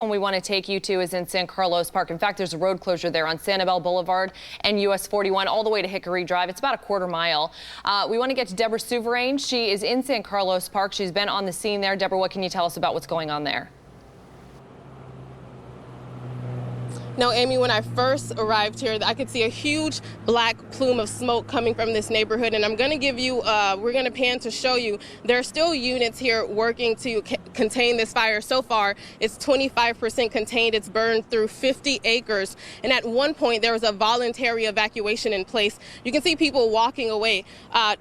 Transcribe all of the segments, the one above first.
One we want to take you to is in San Carlos Park. In fact, there's a road closure there on Sanibel Boulevard and US 41 all the way to Hickory Drive. It's about a quarter mile. We want to get to Deborah Souverain. She is in San Carlos Park. She's been on the scene there. Deborah, what can you tell us about what's going on there? No, Amy, when I first arrived here, I could see a huge black plume of smoke coming from this neighborhood. And I'm going to give you, we're going to pan to show you, there are still units here working to contain this fire. So far, it's 25% contained. It's burned through 50 acres. And at one point, there was a voluntary evacuation in place. You can see people walking away.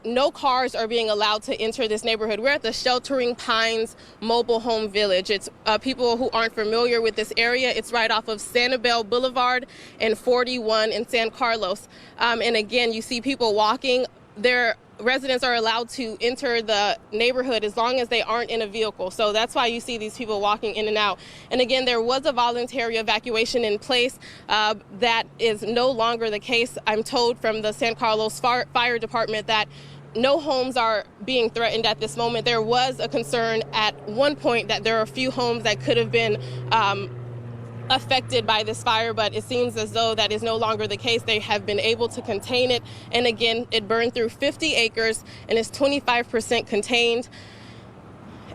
No cars are being allowed to enter this neighborhood. We're at the Sheltering Pines Mobile Home Village. It's people who aren't familiar with this area. It's right off of Sanibel Boulevard and 41 in San Carlos. And again, you see people walking. Their residents are allowed to enter the neighborhood as long as they aren't in a vehicle. So that's why you see these people walking in and out. And again, there was a voluntary evacuation in place. That is no longer the case. I'm told from the San Carlos Fire Department that no homes are being threatened at this moment. There was a concern at one point that there are a few homes that could have been affected by this fire, but it seems as though that is no longer the case. They have been able to contain it. And again, it burned through 50 acres and is 25% contained.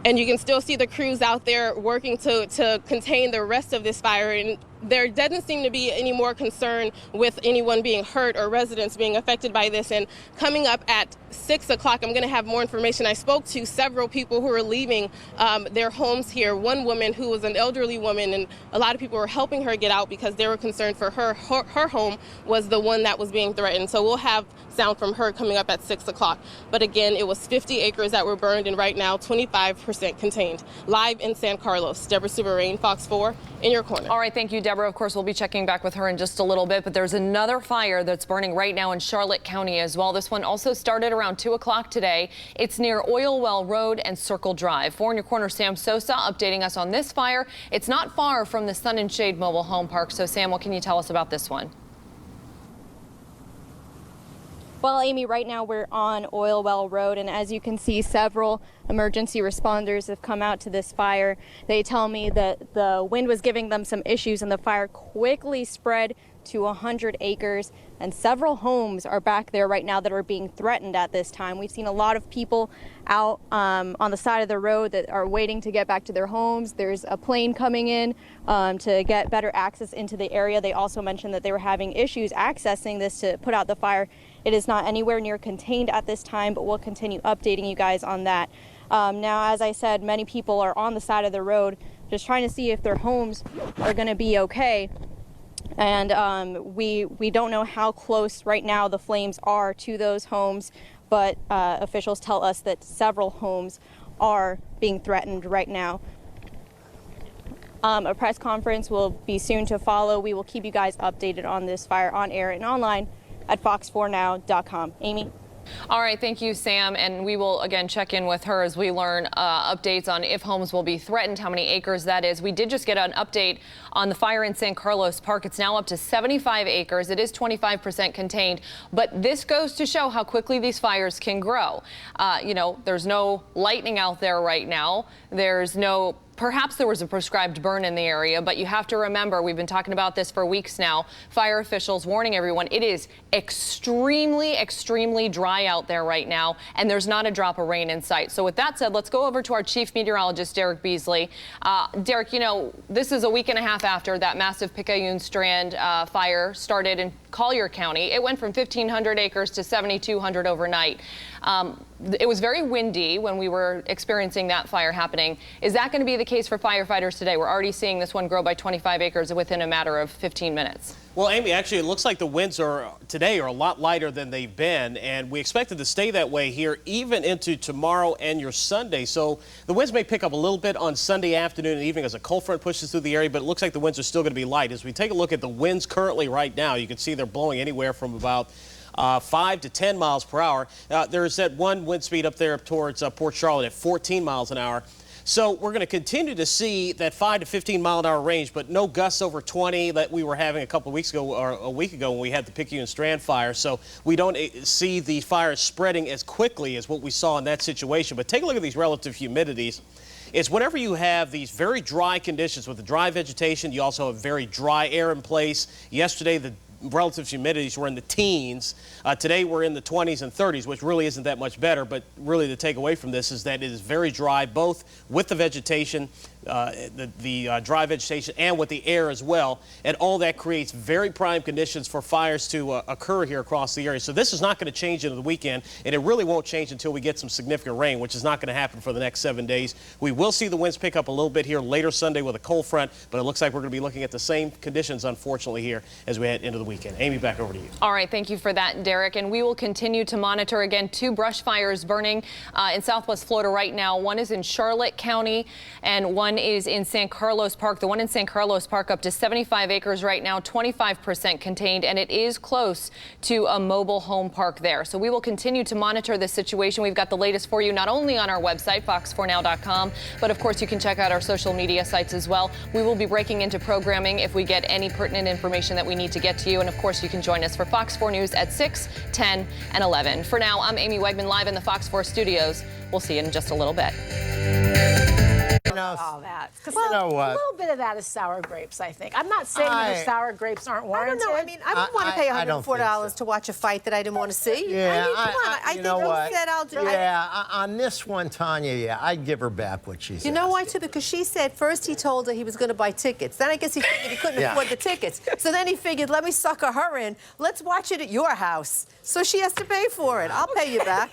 And you can still see the crews out there working to contain the rest of this fire. And there doesn't seem to be any more concern with anyone being hurt or residents being affected by this. And coming up at 6 o'clock, I'm going to have more information. I spoke to several people who are leaving their homes here. One woman who was an elderly woman, and a lot of people were helping her get out because they were concerned for her. Her home was the one that was being threatened. So we'll have sound from her coming up at 6 o'clock. But again, it was 50 acres that were burned, and right now 25% contained. Live in San Carlos, Deborah Souverain, Fox 4, in your corner. All right, thank you, Deborah. Of course, we'll be checking back with her in just a little bit, but there's another fire that's burning right now in Charlotte County as well. This one also started around 2 o'clock today. It's near Oil Well Road and Circle Drive. For In Your Corner, Sam Sosa updating us on this fire. It's not far from the Sun and Shade Mobile Home Park. So, Sam, what can you tell us about this one? Well, Amy, right now we're on Oil Well Road, and as you can see, several emergency responders have come out to this fire. They tell me that the wind was giving them some issues, and the fire quickly spread to 100 acres, and several homes are back there right now that are being threatened at this time. We've seen a lot of people out on the side of the road that are waiting to get back to their homes. There's a plane coming in to get better access into the area. They also mentioned that they were having issues accessing this to put out the fire. It is not anywhere near contained at this time, but we'll continue updating you guys on that. Now, as I said, many people are on the side of the road just trying to see if their homes are going to be okay. And we don't know how close right now the flames are to those homes, but officials tell us that several homes are being threatened right now. A press conference will be soon to follow. We will keep you guys updated on this fire on air and online at fox4now.com. Amy? All right, thank you, Sam. And we will, again, check in with her as we learn updates on if homes will be threatened, how many acres that is. We did just get an update on the fire in San Carlos Park. It's now up to 75 acres. It is 25% contained. But this goes to show how quickly these fires can grow. You know, there's no lightning out there right now. There's no... Perhaps there was a prescribed burn in the area, but you have to remember, we've been talking about this for weeks now, fire officials warning everyone it is extremely, extremely dry out there right now, and there's not a drop of rain in sight. So with that said, let's go over to our chief meteorologist, Derek Beasley. Derek, you know, this is a week and a half after that massive Picayune Strand fire started in Collier County. It went from 1,500 acres to 7,200 overnight. It was very windy when we were experiencing that fire happening. Is that going to be the case for firefighters today? We're already seeing this one grow by 25 acres within a matter of 15 minutes. Well, Amy, actually, it looks like the winds today are a lot lighter than they've been, and we expect it to stay that way here even into tomorrow and your Sunday. So the winds may pick up a little bit on Sunday afternoon and evening as a cold front pushes through the area, but it looks like the winds are still going to be light. As we take a look at the winds currently right now, you can see they're blowing anywhere from about 5 to 10 miles per hour. There's that one wind speed up there towards Port Charlotte at 14 miles an hour. So we're going to continue to see that 5 to 15 mile an hour range, but no gusts over 20 that we were having a couple of weeks ago or a week ago when we had the Picayune Strand fire. So we don't see the fires spreading as quickly as what we saw in that situation. But take a look at these relative humidities. is whenever you have these very dry conditions with the dry vegetation, you also have very dry air in place. Yesterday, the relative humidities were in the teens. Today we're in the 20s and 30s, which really isn't that much better, but really the takeaway from this is that it is very dry, both with the vegetation, the dry vegetation, and with the air as well, and all that creates very prime conditions for fires to occur here across the area. So this is not going to change into the weekend, and it really won't change until we get some significant rain, which is not going to happen for the next 7 days. We will see the winds pick up a little bit here later Sunday with a cold front, but it looks like we're going to be looking at the same conditions, unfortunately, here as we head into the weekend. Amy, back over to you. All right, thank you for that, Derek. And we will continue to monitor, again, 2 brush fires burning in southwest Florida right now. One is in Charlotte County and one is in San Carlos Park. The one in San Carlos Park up to 75 acres right now, 25% contained, and it is close to a mobile home park there. So we will continue to monitor this situation. We've got the latest for you, not only on our website, fox4now.com, but of course you can check out our social media sites as well. We will be breaking into programming if we get any pertinent information that we need to get to you. And of course, you can join us for Fox 4 News at 6, 10, and 11. For now, I'm Amy Wegman live in the Fox 4 studios. We'll see you in just a little bit. All that. Well, You know what? a little bit of that is sour grapes, I think. I'm not saying that sour grapes aren't I warranted. don't know. I mean, I wouldn't want to pay I don't think $104 so. to watch a fight that I didn't want to see. Yeah, I mean, come on. I you think know you what? said I'll do. On this one, Tanya, yeah, I'd give her back what she said. You know why, too? Because she said first he told her he was going to buy tickets. Then I guess he figured he couldn't Yeah. afford the tickets. So then he figured, let me sucker her in. Let's watch it at your house. So she has to pay for it. I'll pay you back.